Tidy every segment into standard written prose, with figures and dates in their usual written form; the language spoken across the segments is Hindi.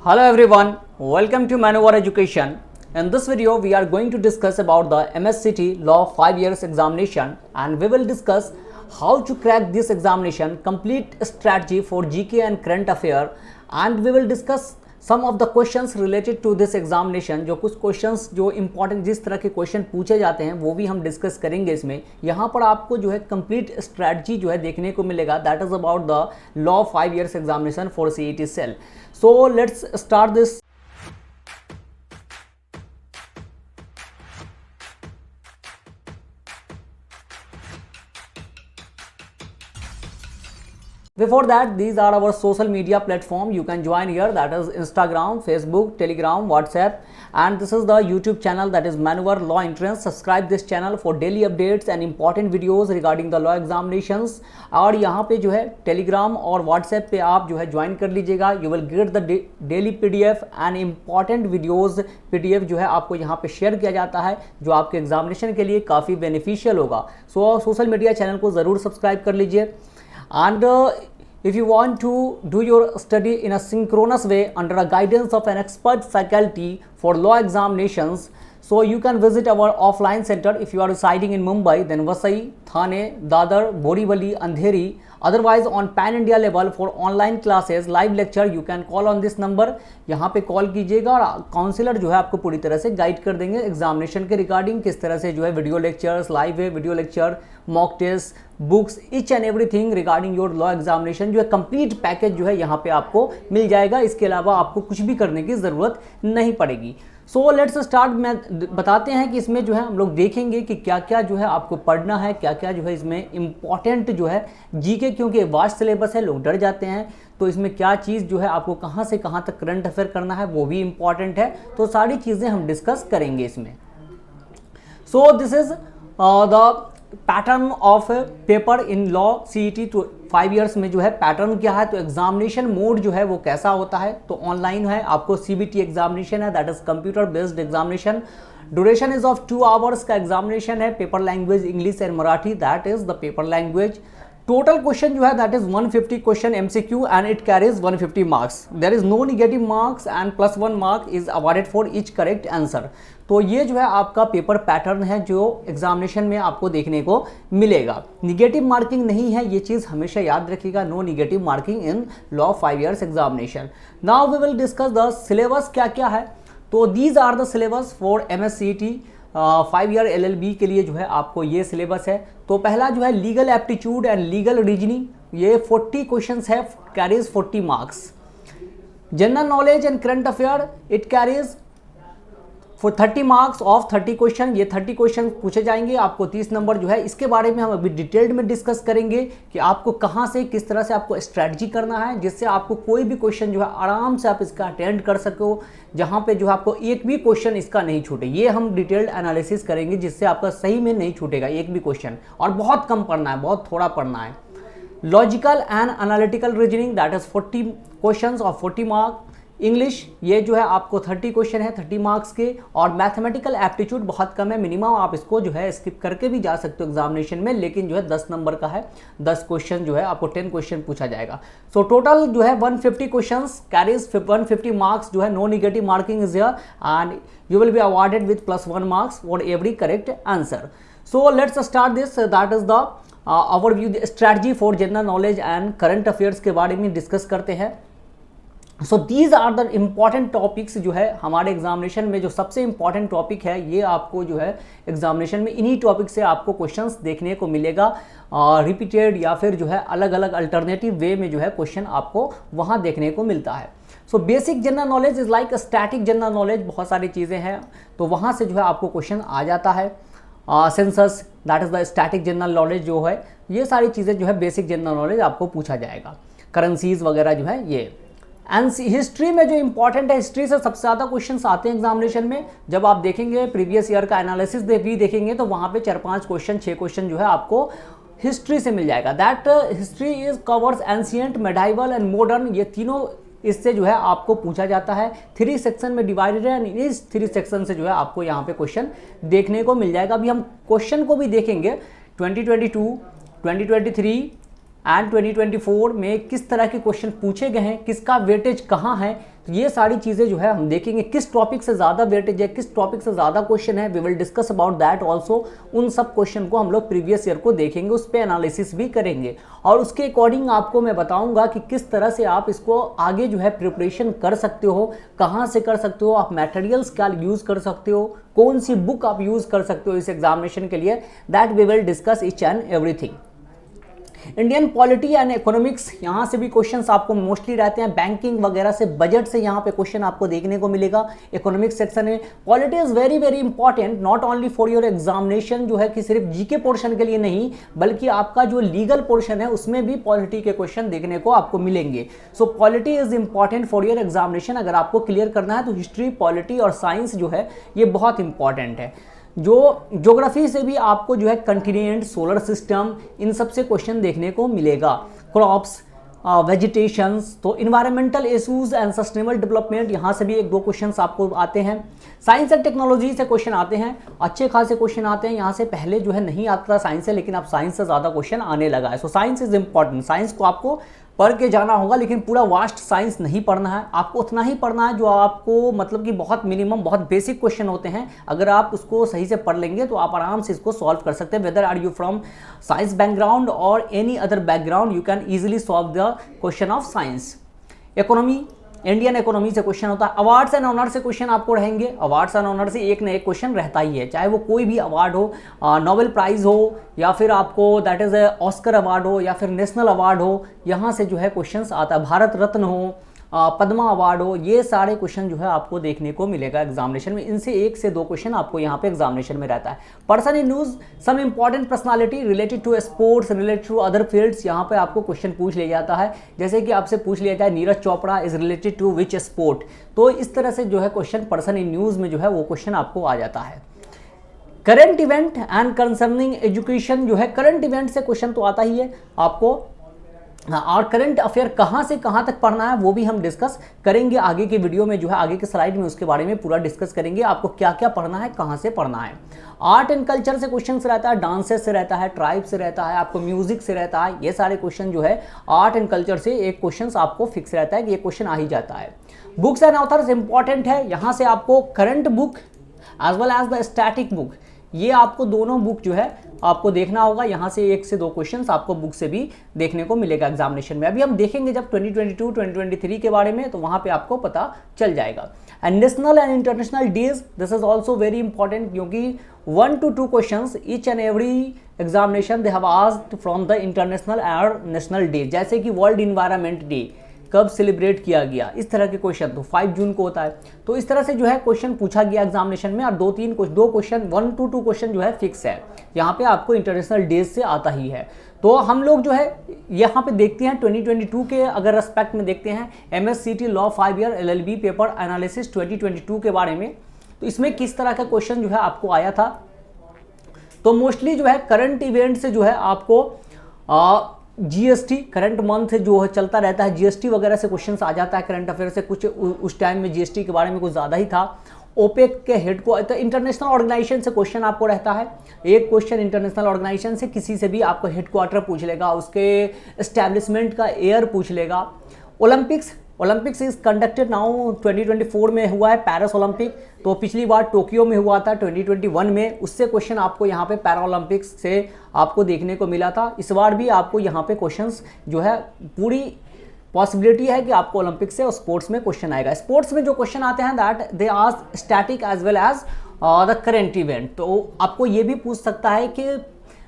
Hello everyone, welcome to Manowar Education. In this video, we are going to discuss about the MSCT Law 5 years examination, and we will discuss how to crack this examination, complete strategy for GK and current affair, and we will discuss some of the questions related to this examination. जो कुछ क्वेश्चंस जो इंपॉर्टेंट जिस तरह के क्वेश्चन पूछे जाते हैं वो भी हम डिस्कस करेंगे इसमें। यहाँ पर आपको जो है कंप्लीट स्ट्रैटेजी जो है देखने को मिलेगा, that is about the law 5 years examination for CET cell. So let's start this. Before that, these are our social media platform. You can join here, that is Instagram, Facebook, Telegram, WhatsApp, and this is the YouTube channel, that is Manowar Law Entrance. Subscribe this channel for daily updates and important videos regarding the law examinations. और यहाँ पे जो है Telegram और WhatsApp पे आप जो है ज्वाइन कर लीजिएगा। You will get the daily PDF and important videos। PDF जो है आपको यहाँ पे शेयर किया जाता है जो आपके एग्जामिनेशन के लिए काफ़ी बेनिफिशियल होगा। सो सोशल मीडिया चैनल को ज़रूर सब्सक्राइब कर लीजिए। And if you want to do your study in a synchronous way under a guidance of an expert faculty for law examinations, so you can visit our offline center. If you are residing in Mumbai, then Vasai, Thane, Dadar, Borivali, Andheri. Otherwise on pan India level for online classes, live lecture, you can call on this number. यहाँ पे कॉल कीजिएगा और काउंसलर जो है आपको पूरी तरह से गाइड कर देंगे एग्जामिनेशन के रिगार्डिंग, किस तरह से जो है वीडियो लेक्चर्स, लाइव है video lecture, mock test, books, each and everything regarding your law examination जो है कंप्लीट पैकेज जो है यहाँ पे आपको मिल जाएगा। इसके अलावा आपको कुछ भी करने की ज़रूरत नहीं पड़ेगी। सो लेट्स स्टार्ट। मैं बताते हैं कि इसमें जो है हम लोग देखेंगे कि क्या क्या जो है आपको पढ़ना है, क्या क्या जो है इसमें इम्पॉर्टेंट जो है जीके, क्योंकि वास्ट सिलेबस है, लोग डर जाते हैं, तो इसमें क्या चीज़ जो है आपको कहाँ से कहाँ तक करंट अफेयर करना है वो भी इम्पॉर्टेंट है। तो सारी चीज़ें हम डिस्कस करेंगे इसमें। So this is the pattern of paper in law CET 5 years में जो है पैटर्न क्या है। तो एग्जामिनेशन मोड जो है वो कैसा होता है, तो ऑनलाइन है, आपको CBT एग्जामिनेशन है, that is computer based examination. Duration is of 2 hours का एग्जामिनेशन है। Paper language English and Marathi, that is the paper language. Total question जो है that is 150 question MCQ and it carries 150 marks. There is no negative marks and +1 mark is awarded for each correct answer. तो ये जो है आपका पेपर पैटर्न है जो एग्जामिनेशन में आपको देखने को मिलेगा। निगेटिव मार्किंग नहीं है, ये चीज़ हमेशा याद रखिएगा, no negative marking in law 5 years examination. Now we will discuss the syllabus क्या क्या है। तो these are the syllabus for MSCT 5 year LLB के लिए जो है आपको ये सिलेबस है। तो पहला जो है legal aptitude and legal reasoning, ये 40 क्वेश्चंस है, carries 40 marks. General knowledge and current affair, it carries for 30 marks of 30 question. ये 30 क्वेश्चन पूछे जाएंगे, आपको 30 नंबर जो है। इसके बारे में हम अभी डिटेल्ड में डिस्कस करेंगे कि आपको कहाँ से किस तरह से आपको स्ट्रैटेजी करना है जिससे आपको कोई भी क्वेश्चन जो है आराम से आप इसका अटेंड कर सको, जहाँ पे जो है आपको एक भी क्वेश्चन इसका नहीं छूटे। ये हम डिटेल्ड एनालिसिस करेंगे जिससे आपका सही में नहीं छूटेगा एक भी क्वेश्चन, और बहुत कम पढ़ना है, बहुत थोड़ा पढ़ना है। Logical and analytical reasoning, that is 40 question और 40 मार्क्स। इंग्लिश, ये जो है आपको 30 क्वेश्चन है 30 मार्क्स के। और मैथमेटिकल एप्टीट्यूड बहुत कम है, मिनिमम आप इसको जो है स्किप करके भी जा सकते हो एग्जामिनेशन में, लेकिन जो है 10 नंबर का है, 10 क्वेश्चन जो है आपको 10 क्वेश्चन पूछा जाएगा। सो टोटल जो है 150 क्वेश्चन कैरीज 150 मार्क्स जो है, no negative marking is here and you will be awarded with +1 marks for every correct answer. So let's start this, that is the overview strategy for general knowledge and current affairs के बारे में डिस्कस करते हैं। So these are the important topics जो है हमारे एग्जामिनेशन में। जो सबसे इम्पॉर्टेंट टॉपिक है ये आपको जो है एग्जामिनेशन में इन्हीं टॉपिक से आपको क्वेश्चंस देखने को मिलेगा, रिपीटेड या फिर जो है अलग अलग अल्टरनेटिव वे में जो है क्वेश्चन आपको वहाँ देखने को मिलता है। So basic general knowledge is like static general knowledge, बहुत सारी चीज़ें हैं तो वहाँ से जो है आपको क्वेश्चन आ जाता है। Census, that is the static general knowledge जो है, ये सारी चीज़ें जो है बेसिक जनरल नॉलेज आपको पूछा जाएगा। करेंसीज वगैरह जो है ये। एंड हिस्ट्री में जो इंपॉर्टेंट है, हिस्ट्री से सबसे ज़्यादा क्वेश्चंस आते हैं एग्जामिनेशन में। जब आप देखेंगे प्रीवियस ईयर का एनालिसिस भी देखेंगे तो वहाँ पे 4-5 क्वेश्चन 6 क्वेश्चन जो है आपको हिस्ट्री से मिल जाएगा। That history is covers ancient, medieval and modern, ये तीनों इससे जो है आपको पूछा जाता है। 3 सेक्शन में डिवाइडेड है एंड इस 3 सेक्शन से जो है आपको यहाँ पे क्वेश्चन देखने को मिल जाएगा। अभी हम क्वेश्चन को भी देखेंगे 2022, 2023 एंड 2024 में किस तरह के क्वेश्चन पूछे गए हैं, किसका वेटेज कहाँ है, तो ये सारी चीज़ें जो है हम देखेंगे, किस टॉपिक से ज़्यादा वेटेज है, किस टॉपिक से ज़्यादा क्वेश्चन है, we will discuss about that also. उन सब क्वेश्चन को हम लोग प्रीवियस ईयर को देखेंगे, उस पर एनालिसिस भी करेंगे और उसके अकॉर्डिंग आपको मैं बताऊंगा कि किस तरह से आप इसको आगे जो है प्रिपरेशन कर सकते हो, कहाँ से कर सकते हो, आप मटेरियल्स क्या यूज़ कर सकते हो, कौन सी बुक आप यूज़ कर सकते हो इस एग्जामिनेशन के लिए, that we will discuss each and everything. Indian polity and economics, यहाँ से भी क्वेश्चंस आपको मोस्टली रहते हैं, बैंकिंग वगैरह से, बजट से यहाँ पे क्वेश्चन आपको देखने को मिलेगा इकोनॉमिक्स सेक्शन में। Polity is very very important not only for your examination, जो है कि सिर्फ जीके पोर्शन के लिए नहीं, बल्कि आपका जो लीगल पोर्शन है उसमें भी पॉलिटी के क्वेश्चन देखने को आपको मिलेंगे। So polity is important for your examination. अगर आपको क्लियर करना है तो हिस्ट्री, पॉलिटी और साइंस जो है ये बहुत इंपॉर्टेंट है। जो ज्योग्राफी से भी आपको जो है कंटिनेंट, सोलर सिस्टम, इन सब से क्वेश्चन देखने को मिलेगा। क्रॉप्स, वेजिटेशंस, तो environmental issues and sustainable development, यहाँ से भी एक दो क्वेश्चंस आपको आते हैं। साइंस एंड टेक्नोलॉजी से क्वेश्चन आते हैं, अच्छे खासे क्वेश्चन आते हैं। यहाँ से पहले जो है नहीं आता था साइंस से, लेकिन अब साइंस से ज़्यादा क्वेश्चन आने लगा है। So science is important, science को आपको पढ़ के जाना होगा, लेकिन पूरा वास्ट साइंस नहीं पढ़ना है, आपको उतना ही पढ़ना है जो आपको मतलब कि बहुत मिनिमम, बहुत बेसिक क्वेश्चन होते हैं। अगर आप उसको सही से पढ़ लेंगे तो आप आराम से इसको सॉल्व कर सकते हैं। Whether are you from science background और any other background, you can easily solve the question of science. Economy, Indian economy से क्वेश्चन होता है। अवार्ड्स एंड ऑनर से क्वेश्चन आपको रहेंगे, अवार्ड्स एंड ऑनर से एक ना एक क्वेश्चन रहता ही है, चाहे वो कोई भी अवार्ड हो, नोबेल प्राइज़ हो या फिर आपको दैट इज़ ऑस्कर अवार्ड हो या फिर नेशनल अवार्ड हो, यहाँ से जो है क्वेश्चंस आता है। भारत रत्न हो, पद्मा अवार्ड हो, ये सारे क्वेश्चन जो है आपको देखने को मिलेगा एग्जामिनेशन में। इनसे एक से दो क्वेश्चन आपको यहाँ पे एग्जामिनेशन में रहता है। Person in news, some important personality related to sports, related to other fields, यहाँ पे आपको क्वेश्चन पूछ लिया जाता है। जैसे कि आपसे पूछ लिया जाए Neeraj Chopra is related to which sport, तो इस तरह से जो है क्वेश्चन पर्सन इन न्यूज़ में जो है वो क्वेश्चन आपको आ जाता है। Current event and concerning education, जो है करंट इवेंट से क्वेश्चन तो आता ही है आपको, और करंट अफेयर कहाँ से कहाँ तक पढ़ना है वो भी हम डिस्कस करेंगे आगे के वीडियो में, जो है आगे के स्लाइड में उसके बारे में पूरा डिस्कस करेंगे, आपको क्या क्या पढ़ना है, कहाँ से पढ़ना है। आर्ट एंड कल्चर से क्वेश्चन रहता है, डांसेस से रहता है, ट्राइब से रहता है, आपको म्यूजिक से रहता है। ये सारे क्वेश्चन जो है आर्ट एंड कल्चर से एक क्वेश्चन आपको फिक्स रहता है कि ये क्वेश्चन आ ही जाता है। बुक्स एंड ऑथर्स इंपॉर्टेंट है, यहाँ से आपको current book as well as the static book, ये आपको दोनों बुक जो है आपको देखना होगा। यहाँ से एक से दो क्वेश्चंस आपको बुक से भी देखने को मिलेगा एग्जामिनेशन में। अभी हम देखेंगे जब 2022 2023 के बारे में, तो वहाँ पे आपको पता चल जाएगा। And national and international days, this is also very important, क्योंकि 1 to 2 questions each and every examination they have asked from the international और नेशनल डे, जैसे कि वर्ल्ड इन्वायरमेंट डे कब सेलिब्रेट किया गया, इस तरह के क्वेश्चन तो 5 जून को होता है। तो इस तरह से जो है क्वेश्चन पूछा गया एग्जामिनेशन में, और दो क्वेश्चन 1 to 2 क्वेश्चन जो है फिक्स है। यहाँ पे आपको इंटरनेशनल डेज से आता ही है। तो हम लोग जो है यहाँ पे देखते हैं 2022 के अगर रेस्पेक्ट में देखते हैं, MSCT law 5 year LLB paper analysis 2022 के बारे में, तो इसमें किस तरह का क्वेश्चन जो है आपको आया था। तो मोस्टली जो है करंट इवेंट से जो है आपको GST करंट मंथ जो है चलता रहता है, GST वगैरह से क्वेश्चंस आ जाता है। करंट अफेयर से कुछ उस टाइम में GST के बारे में कुछ ज़्यादा ही था। ओपेक के हेड को, तो इंटरनेशनल ऑर्गेनाइजेशन से क्वेश्चन आपको रहता है, एक क्वेश्चन इंटरनेशनल ऑर्गेनाइजेशन से किसी से भी आपको हेडक्वार्टर पूछ लेगा, उसके एस्टेब्लिशमेंट का ईयर पूछ लेगा। ओलंपिक्स इज कंडक्टेड नाउ 2024 में हुआ है पेरिस ओलंपिक, तो पिछली बार टोक्यो में हुआ था 2021 में, उससे क्वेश्चन आपको यहाँ पे पैरा ओलंपिक्स से आपको देखने को मिला था। इस बार भी आपको यहाँ पे क्वेश्चंस जो है पूरी पॉसिबिलिटी है कि आपको ओलंपिक से और स्पोर्ट्स में क्वेश्चन आएगा। स्पोर्ट्स में जो क्वेश्चन आते हैं that they are static as well as the current event, तो आपको ये भी पूछ सकता है कि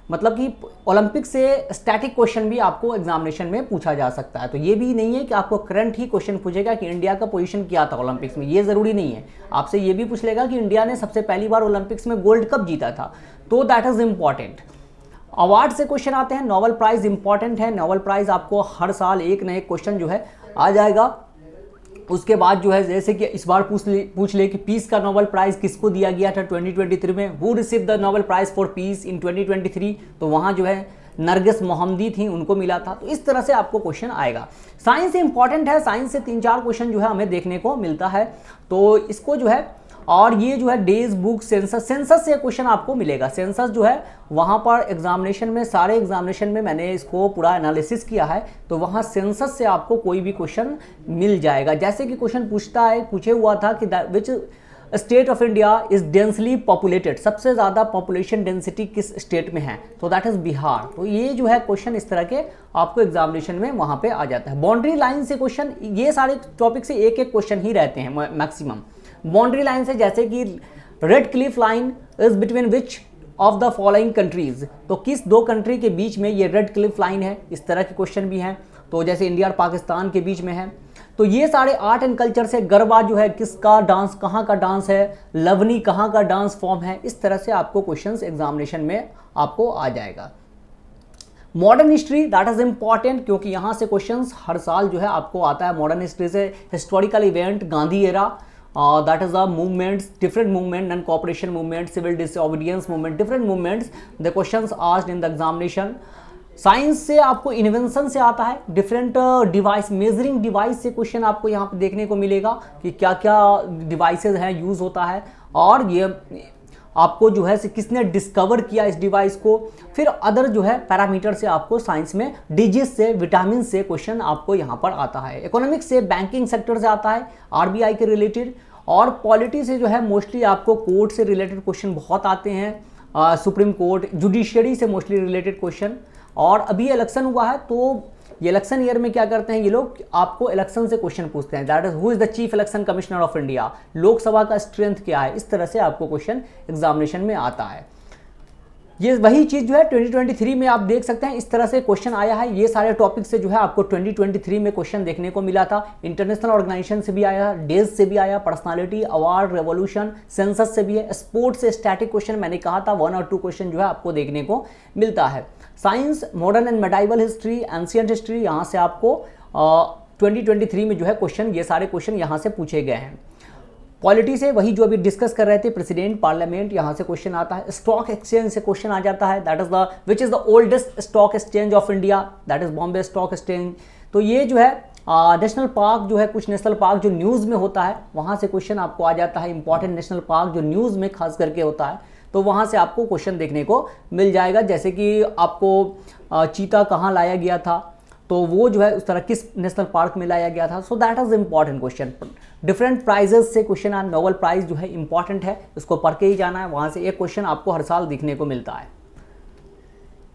मतलब कि ओलंपिक से स्टैटिक क्वेश्चन भी आपको एग्जामिनेशन में पूछा जा सकता है। तो ये भी नहीं है कि आपको करंट ही क्वेश्चन पूछेगा कि इंडिया का पोजीशन क्या था ओलंपिक्स में, ये ज़रूरी नहीं है। आपसे ये भी पूछ लेगा कि इंडिया ने सबसे पहली बार ओलंपिक्स में गोल्ड कब जीता था, तो दैट इज़ इम्पॉर्टेंट। अवार्ड से क्वेश्चन आते हैं, नोबेल प्राइज़ इंपॉर्टेंट है, नोबेल प्राइज़ आपको हर साल एक न एक क्वेश्चन जो है आ जाएगा। उसके बाद जो है जैसे कि इस बार पूछ ले कि पीस का नोबेल प्राइज़ किसको दिया गया था 2023 में, who received the Nobel prize for peace in 2023, तो वहाँ जो है नरगिस मोहम्मदी थी, उनको मिला था। तो इस तरह से आपको क्वेश्चन आएगा। साइंस इंपॉर्टेंट है, साइंस से 3-4 क्वेश्चन जो है हमें देखने को मिलता है। तो इसको जो है, और ये जो है डेज बुक सेंसस, सेंसस से क्वेश्चन आपको मिलेगा। सेंसस जो है वहाँ पर एग्जामिनेशन में, सारे एग्जामिनेशन में मैंने इसको पूरा एनालिसिस किया है, तो वहाँ सेंसस से आपको कोई भी क्वेश्चन मिल जाएगा। जैसे कि क्वेश्चन पूछे हुआ था कि which state of India is densely populated, सबसे ज़्यादा पॉपुलेशन डेंसिटी किस स्टेट में है, तो दैट इज बिहार। तो ये जो है क्वेश्चन इस तरह के आपको एग्जामिनेशन में वहाँ पे आ जाता है। बाउंड्री लाइन से क्वेश्चन, ये सारे टॉपिक से एक एक क्वेश्चन ही रहते हैं मैक्सिमम। बाउंड्री लाइन से जैसे कि red Cliff line is between which of the following countries, तो किस 2 कंट्री के बीच में ये रेड क्लिफ लाइन है, इस तरह के क्वेश्चन भी हैं। तो जैसे इंडिया और पाकिस्तान के बीच में है। तो ये सारे आर्ट एंड कल्चर से गरबा जो है किसका डांस, कहाँ का डांस है, लवनी कहाँ का डांस फॉर्म है, इस तरह से आपको क्वेश्चंस एग्जामिनेशन में आपको आ जाएगा। Modern history that is important, क्योंकि यहाँ से क्वेश्चंस हर साल जो है आपको आता है। मॉडर्न हिस्ट्री से historical event, Gandhi era, that is the movements, different movement, non cooperation movement, civil disobedience movement, different movements, the questions asked in the examination. Science से आपको इन्वेंशन से आता है, डिफरेंट डिवाइस, मेजरिंग डिवाइस से क्वेश्चन आपको यहाँ पे देखने को मिलेगा कि क्या क्या डिवाइसेज हैं, यूज़ होता है, और ये आपको जो है किसने डिस्कवर किया इस डिवाइस को। फिर अदर जो है पैरामीटर से आपको साइंस में डिजीज से, विटामिन से क्वेश्चन आपको यहाँ पर आता है। इकोनॉमिक्स से, बैंकिंग सेक्टर से आता है, आरबीआई के रिलेटेड, और पॉलिटी से जो है मोस्टली आपको कोर्ट से रिलेटेड क्वेश्चन बहुत आते हैं, सुप्रीम कोर्ट, जुडिशियरी से मोस्टली रिलेटेड क्वेश्चन। और अभी इलेक्शन हुआ है, तो ये इलेक्शन ईयर में क्या करते हैं ये लोग, आपको इलेक्शन से क्वेश्चन पूछते हैं, that is who is the chief election commissioner of India, Lok Sabha का स्ट्रेंथ क्या है, इस तरह से आपको क्वेश्चन एग्जामिनेशन में आता है। ये वही चीज जो है 2023 में आप देख सकते हैं, इस तरह से क्वेश्चन आया है। ये सारे टॉपिक से जो है आपको 2023 में क्वेश्चन देखने को मिला था। इंटरनेशनल ऑर्गेनाइजेशन से भी आया, डेज से भी आया, पर्सनालिटी, अवार्ड, रेवोल्यूशन, सेंसस से भी है, स्पोर्ट्स से स्टैटिक क्वेश्चन मैंने कहा था 1 और 2 क्वेश्चन जो है आपको देखने को मिलता है। Science, modern and medieval history, ancient history, यहाँ से आपको 2023 में जो है क्वेश्चन, ये सारे क्वेश्चन यहाँ से पूछे गए हैं। पॉलिटी से वही जो अभी डिस्कस कर रहे थे, प्रेसिडेंट, पार्लियामेंट, यहाँ से क्वेश्चन आता है। स्टॉक एक्सचेंज से क्वेश्चन आ जाता है, that is the which is the oldest stock exchange of India, that is Bombay stock exchange. तो ये जो है नेशनल पार्क जो है, कुछ नेशनल पार्क जो न्यूज़ में होता है, वहाँ से क्वेश्चन आपको आ जाता है। इंपॉर्टेंट नेशनल पार्क जो न्यूज़ में खास करके होता है, तो वहाँ से आपको क्वेश्चन देखने को मिल जाएगा। जैसे कि आपको चीता कहाँ लाया गया था, तो वो जो है उस तरह किस नेशनल पार्क में लाया गया था, so that is important question. Different prizes से क्वेश्चन आ, नोबेल प्राइज जो है इंपॉर्टेंट है, इसको पढ़ के ही जाना है, वहाँ से एक क्वेश्चन आपको हर साल देखने को मिलता है।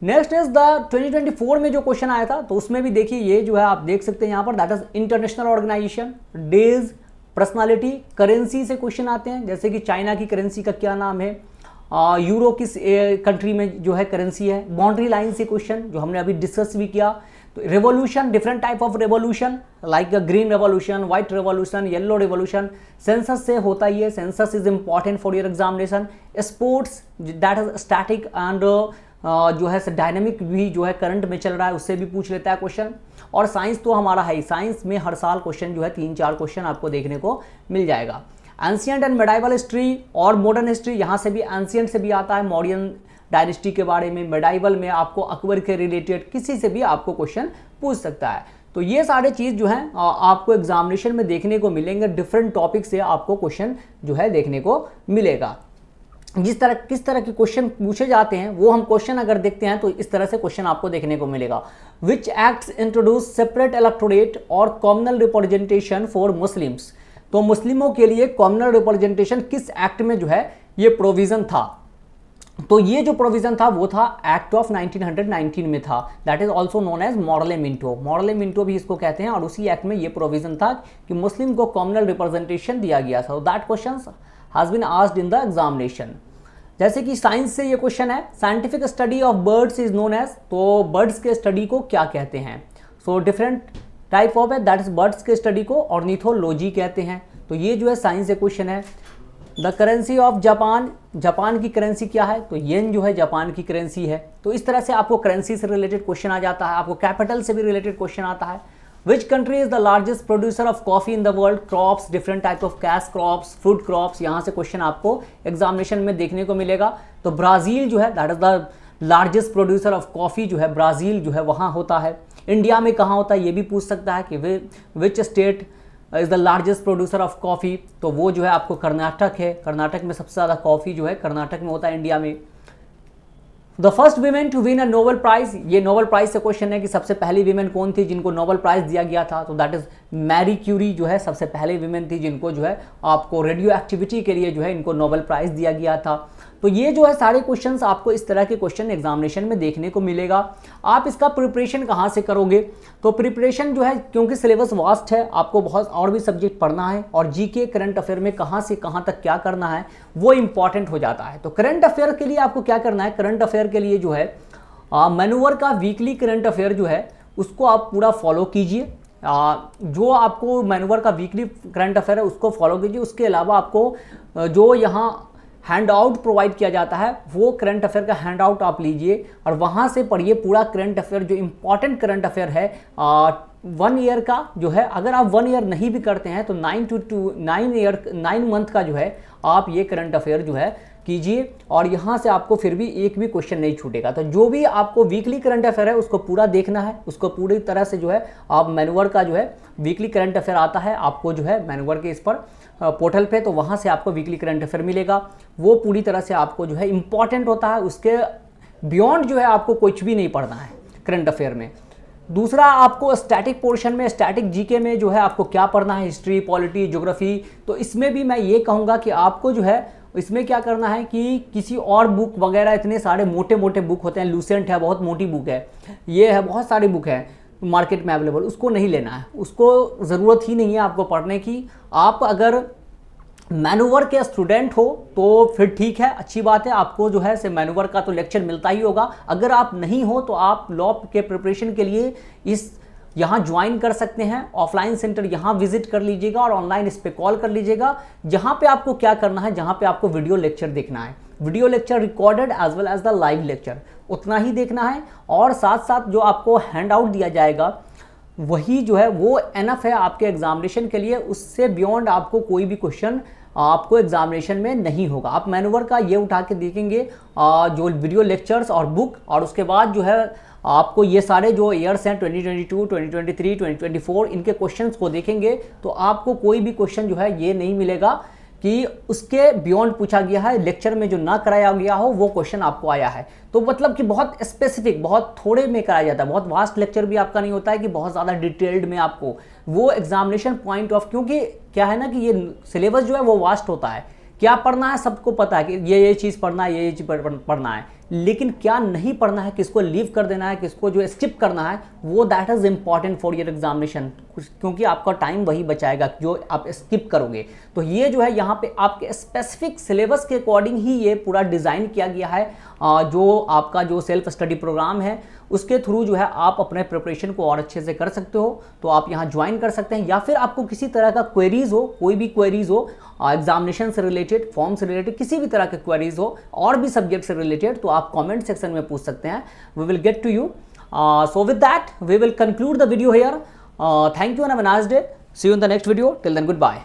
नेक्स्ट इज द 2024 में जो क्वेश्चन आया था, तो उसमें भी देखिए ये जो है आप देख सकते हैं यहाँ पर, that is international organization, days, personality, currency से क्वेश्चन आते हैं, जैसे कि चाइना की करेंसी का क्या नाम है, यूरो किस कंट्री में जो है करेंसी है। बाउंड्री लाइन से क्वेश्चन जो हमने अभी डिस्कस भी किया। तो revolution, different type of revolution, like green revolution, white revolution, yellow revolution, census से होता ही है, census is important for your examination. Sports, that is static and जो है डायनेमिक भी जो है करंट में चल रहा है, उससे भी पूछ लेता है क्वेश्चन। और साइंस तो हमारा है ही, साइंस में हर साल क्वेश्चन जो है 3-4 क्वेश्चन आपको देखने को मिल जाएगा। एंशिएंट एंड मेडाइवल हिस्ट्री और मॉडर्न हिस्ट्री, यहाँ से भी एंशिएंट से भी आता है, मॉडर्न डायनेस्टी के बारे में, मेडाइवल में आपको अकबर के रिलेटेड किसी से भी आपको क्वेश्चन पूछ सकता है। तो ये सारे चीज़ जो है आपको एग्जामिनेशन में देखने को मिलेंगे, डिफरेंट टॉपिक से आपको क्वेश्चन जो है देखने को मिलेगा। किस तरह के क्वेश्चन पूछे जाते हैं वो हम क्वेश्चन अगर देखते हैं तो इस तरह से क्वेश्चन आपको देखने को मिलेगा। Which acts introduce separate electorate और कॉमनल रिप्रेजेंटेशन फॉर मुस्लिम्स, तो मुस्लिमों के लिए कॉमनल रिप्रेजेंटेशन किस एक्ट में जो है ये प्रोविजन था, तो ये जो प्रोविजन था वो था एक्ट ऑफ 1919 में था, that is also known as Morley Minto, Morley Minto भी इसको कहते हैं। और उसी एक्ट में ये प्रोविजन था कि मुस्लिम को कॉमनल रिप्रेजेंटेशन दिया गया था। That question has been asked in the examination. जैसे कि साइंस से ये क्वेश्चन है, scientific study of birds is known as, तो बर्ड्स के स्टडी को क्या कहते हैं, सो डिफरेंट टाइप ऑफ है, दैट इज बर्ड्स के स्टडी को ऑर्निथोलॉजी कहते हैं। तो ये जो है साइंस से क्वेश्चन है। The currency of Japan, Japan की करेंसी क्या है, तो येन जो है जापान की करेंसी है। तो इस तरह से आपको करेंसी से रिलेटेड क्वेश्चन आ जाता है, आपको कैपिटल से भी रिलेटेड क्वेश्चन आता है। Which country is the largest producer of coffee in the world, crops, different type of cash crops, fruit crops, यहाँ से क्वेश्चन आपको एग्जामिनेशन में देखने को मिलेगा। तो ब्राज़ील जो है that is the largest producer of coffee जो है ब्राज़ील जो है वहाँ होता है। इंडिया में कहाँ होता है ये भी पूछ सकता है कि which state is the largest producer of coffee, तो वो जो है आपको कर्नाटक है। कर्नाटक में सबसे ज़्यादा कॉफ़ी जो है कर्नाटक में होता है इंडिया में। The first women to win a Nobel prize, ये नोबेल प्राइज से क्वेश्चन है कि सबसे पहली वीमेन कौन थी जिनको नोबेल प्राइज दिया गया था, तो दैट इज मैरी क्यूरी जो है सबसे पहले वीमेन थी जिनको जो है आपको रेडियो एक्टिविटी के लिए जो है इनको नोबेल प्राइज दिया गया था। तो ये जो है सारे क्वेश्चंस आपको इस तरह के क्वेश्चन एग्जामिनेशन में देखने को मिलेगा। आप इसका प्रिपरेशन कहाँ से करोगे, तो प्रिपरेशन जो है क्योंकि सिलेबस वास्ट है, आपको बहुत और भी सब्जेक्ट पढ़ना है और जीके करंट अफेयर में कहाँ से कहाँ तक क्या करना है वो इंपॉर्टेंट हो जाता है। तो करंट अफेयर के लिए आपको क्या करना है, करंट अफेयर के लिए जो है मैनूवर का वीकली करंट अफेयर जो है उसको आप पूरा फॉलो कीजिए। जो आपको मैनूवर का वीकली करंट अफेयर है उसको फॉलो कीजिए। उसके अलावा आपको जो यहाँ हैंड आउट प्रोवाइड किया जाता है वो करंट अफेयर का हैंड आउट आप लीजिए और वहाँ से पढ़िए पूरा करंट अफेयर जो इम्पॉर्टेंट करंट अफेयर है 1 ईयर का जो है। अगर आप 1 ईयर नहीं भी करते हैं तो 9 मंथ का जो है आप ये करंट अफेयर जो है कीजिए और यहाँ से आपको फिर भी एक भी क्वेश्चन नहीं छूटेगा। तो जो भी आपको वीकली करंट अफेयर है उसको पूरा देखना है, उसको पूरी तरह से जो है आप मैनूवर का जो है वीकली करंट अफेयर आता है आपको जो है मैनूवर के इस पर पोर्टल पे, तो वहाँ से आपको वीकली करंट अफेयर मिलेगा। वो पूरी तरह से आपको जो है इंपॉर्टेंट होता है, उसके बियॉन्ड जो है आपको कुछ भी नहीं पढ़ना है करंट अफेयर में। दूसरा आपको स्टैटिक पोर्शन में, स्टैटिक जीके में जो है आपको क्या पढ़ना है, हिस्ट्री, पॉलिटी, ज्योग्राफी, तो इसमें भी मैं ये कहूँगा कि आपको जो है इसमें क्या करना है कि किसी और बुक वगैरह, इतने सारे मोटे मोटे बुक होते हैं, लूसेंट है बहुत मोटी बुक है, ये है बहुत सारी बुक है मार्केट में अवेलेबल, उसको नहीं लेना है, उसको ज़रूरत ही नहीं है आपको पढ़ने की। आप अगर मैनूवर के स्टूडेंट हो तो फिर ठीक है, अच्छी बात है, आपको जो है से मैनूवर का तो लेक्चर मिलता ही होगा। अगर आप नहीं हो तो आप लॉ के प्रिपरेशन के लिए इस यहाँ ज्वाइन कर सकते हैं, ऑफलाइन सेंटर यहाँ विजिट कर लीजिएगा और ऑनलाइन इस पर कॉल कर लीजिएगा। जहाँ पे आपको क्या करना है, जहाँ पे आपको वीडियो लेक्चर देखना है, video lecture recorded as well as the live lecture, उतना ही देखना है और साथ साथ जो आपको हैंड आउट दिया जाएगा वही जो है वो एनफ है आपके एग्जामिनेशन के लिए। उससे बियॉन्ड आपको कोई भी क्वेश्चन आपको एग्जामिनेशन में नहीं होगा। आप मैनूवर का ये उठा के देखेंगे जो वीडियो लेक्चर्स और बुक, और उसके बाद जो है आपको ये सारे जो ईयर्स हैं 2022, 2023, 2024 इनके क्वेश्चंस को देखेंगे तो आपको कोई भी क्वेश्चन जो है ये नहीं मिलेगा कि उसके बियॉन्ड पूछा गया है, लेक्चर में जो ना कराया गया हो वो क्वेश्चन आपको आया है। तो मतलब कि बहुत स्पेसिफिक, बहुत थोड़े में कराया जाता है, बहुत वास्ट लेक्चर भी आपका नहीं होता है कि बहुत ज़्यादा डिटेल्ड में आपको वो एग्जामिनेशन पॉइंट ऑफ, क्योंकि क्या है ना कि ये सिलेबस जो है वो वास्ट होता है। क्या पढ़ना है सबको पता है कि ये चीज़ पढ़ना है, ये चीज़ पढ़ना है, लेकिन क्या नहीं पढ़ना है, किसको लीव कर देना है, किसको जो स्किप करना है, वो that is important for your examination, क्योंकि आपका टाइम वही बचाएगा जो आप स्किप करोगे। तो ये जो है यहाँ पे आपके स्पेसिफिक सिलेबस के अकॉर्डिंग ही ये पूरा डिज़ाइन किया गया है। जो आपका जो सेल्फ स्टडी प्रोग्राम है उसके थ्रू जो है आप अपने प्रिपरेशन को और अच्छे से कर सकते हो। तो आप यहाँ ज्वाइन कर सकते हैं, या फिर आपको किसी तरह का क्वेरीज हो, कोई भी क्वेरीज हो एग्जामिनेशन से रिलेटेड, फॉर्म से रिलेटेड, किसी भी तरह के क्वेरीज हो और भी सब्जेक्ट से रिलेटेड, तो आप कमेंट सेक्शन में पूछ सकते हैं। We will get to you. So with that we will conclude the video here. Thank you and have a nice day. See you in the next video. Till then good bye.